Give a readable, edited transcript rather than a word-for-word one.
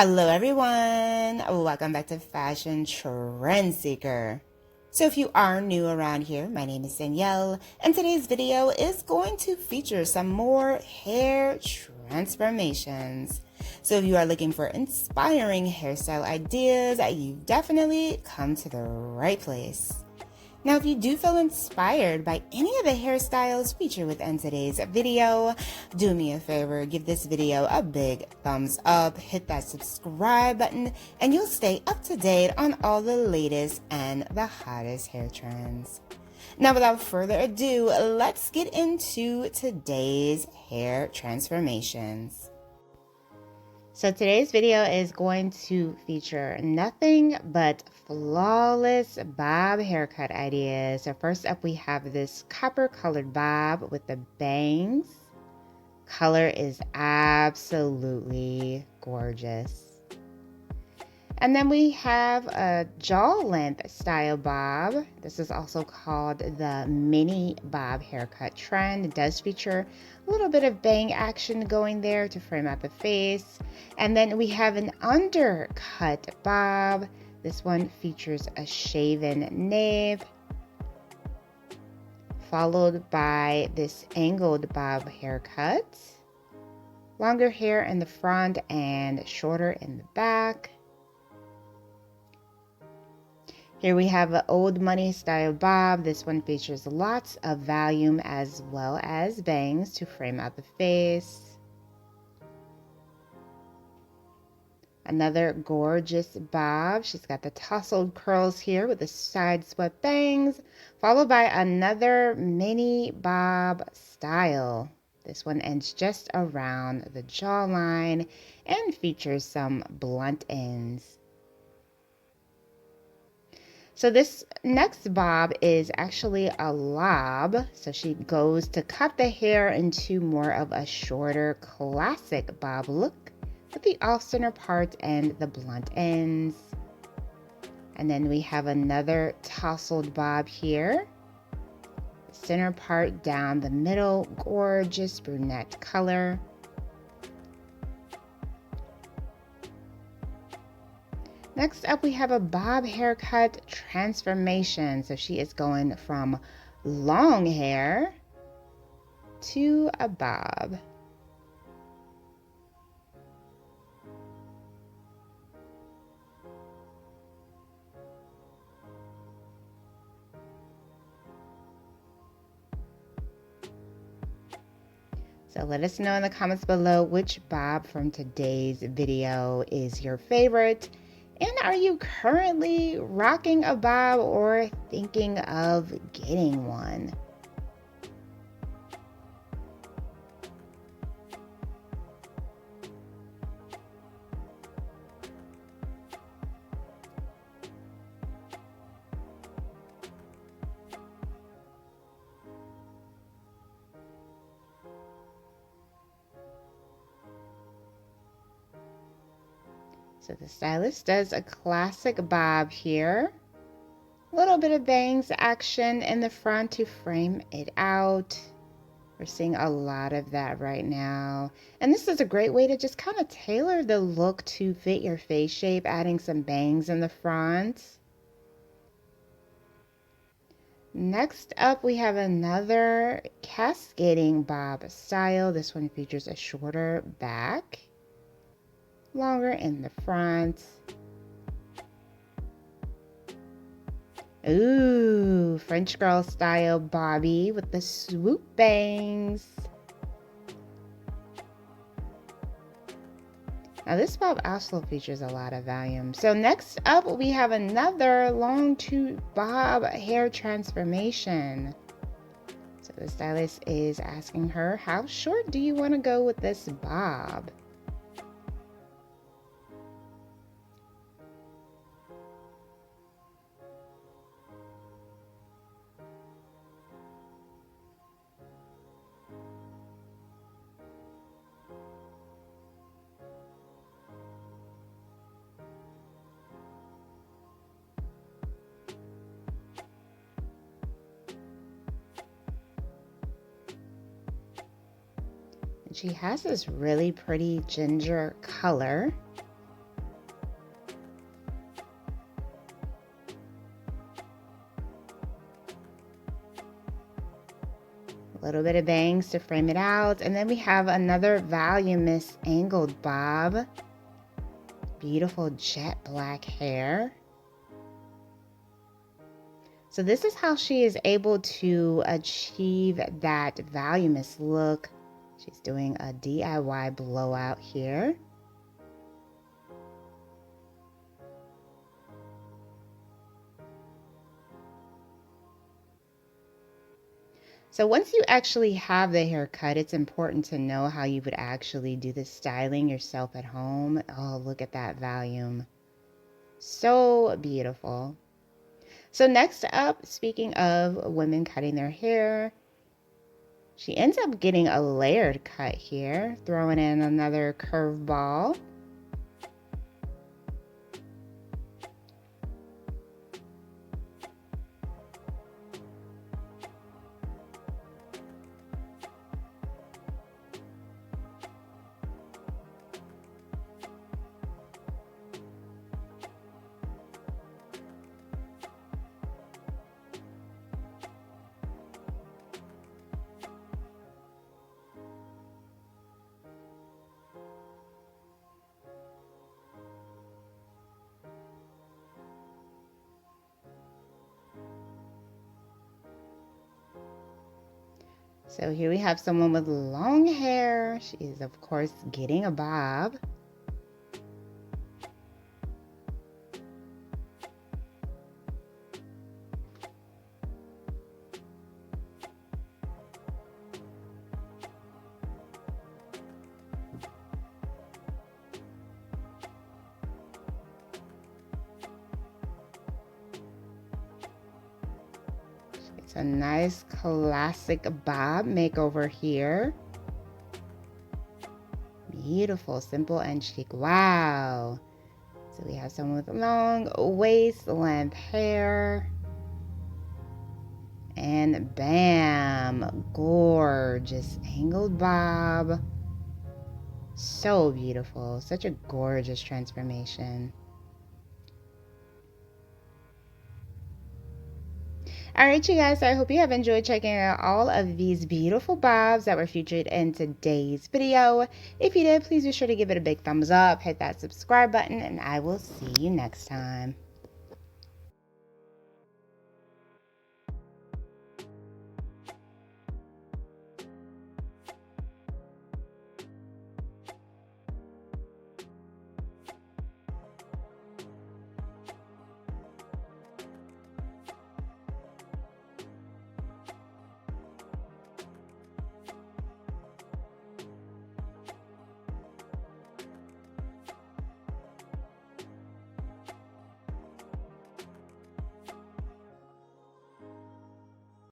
Hello everyone, welcome back to Fashion Trend Seeker. So if you are new around here, my name is Danielle, and today's video is going to feature some more hair transformations. So if you are looking for inspiring hairstyle ideas, you've definitely come to the right place. Now, if you do feel inspired by any of the hairstyles featured within today's video, do me a favor, give this video a big thumbs up, hit that subscribe button, and you'll stay up to date on all the latest and the hottest hair trends. Now, without further ado, let's get into today's hair transformations. So today's video is going to feature nothing but flawless bob haircut ideas. So first up, we have this copper colored bob with the bangs. Color is absolutely gorgeous. And then we have a jaw length style bob. This is also called the mini bob haircut trend. It does feature a little bit of bang action going there to frame out the face. And then we have an undercut bob. This one features a shaven nape, followed by this angled bob haircut. Longer hair in the front and shorter in the back. Here we have an old money style bob. This one features lots of volume as well as bangs to frame out the face. Another gorgeous bob. She's got the tousled curls here with the side swept bangs, followed by another mini bob style. This one ends just around the jawline and features some blunt ends. So this next bob is actually a lob. So she goes to cut the hair into more of a shorter classic bob look with the off-center part and the blunt ends. And then we have another tousled bob here. Center part down the middle, gorgeous brunette color. Next up, we have a bob haircut transformation. So she is going from long hair to a bob. So let us know in the comments below which bob from today's video is your favorite. And are you currently rocking a bob or thinking of getting one? So the stylist does a classic bob here. A little bit of bangs action in the front to frame it out. We're seeing a lot of that right now. And this is a great way to just kind of tailor the look to fit your face shape, adding some bangs in the front. Next up, we have another cascading bob style. This one features a shorter back, longer in the front. Ooh, French girl style bobby with the swoop bangs. Now this bob also features a lot of volume. So next up, we have another long to bob hair transformation. So the stylist is asking her, how short do you want to go with this bob? And she has this really pretty ginger color. A little bit of bangs to frame it out. And then we have another voluminous angled bob. Beautiful jet black hair. So this is how she is able to achieve that voluminous look. She's doing a DIY blowout here. So once you actually have the haircut, it's important to know how you would actually do the styling yourself at home. Oh, look at that volume. So beautiful. So next up, speaking of women cutting their hair, she ends up getting a layered cut here, throwing in another curveball. So here we have someone with long hair. She is, of course, getting a bob. It's a nice classic bob makeover here. Beautiful, simple and chic. Wow. So we have someone with long waist length hair. And bam, gorgeous angled bob. So beautiful. Such a gorgeous transformation. Alright, you guys, so I hope you have enjoyed checking out all of these beautiful bobs that were featured in today's video. If you did, please be sure to give it a big thumbs up, hit that subscribe button, and I will see you next time.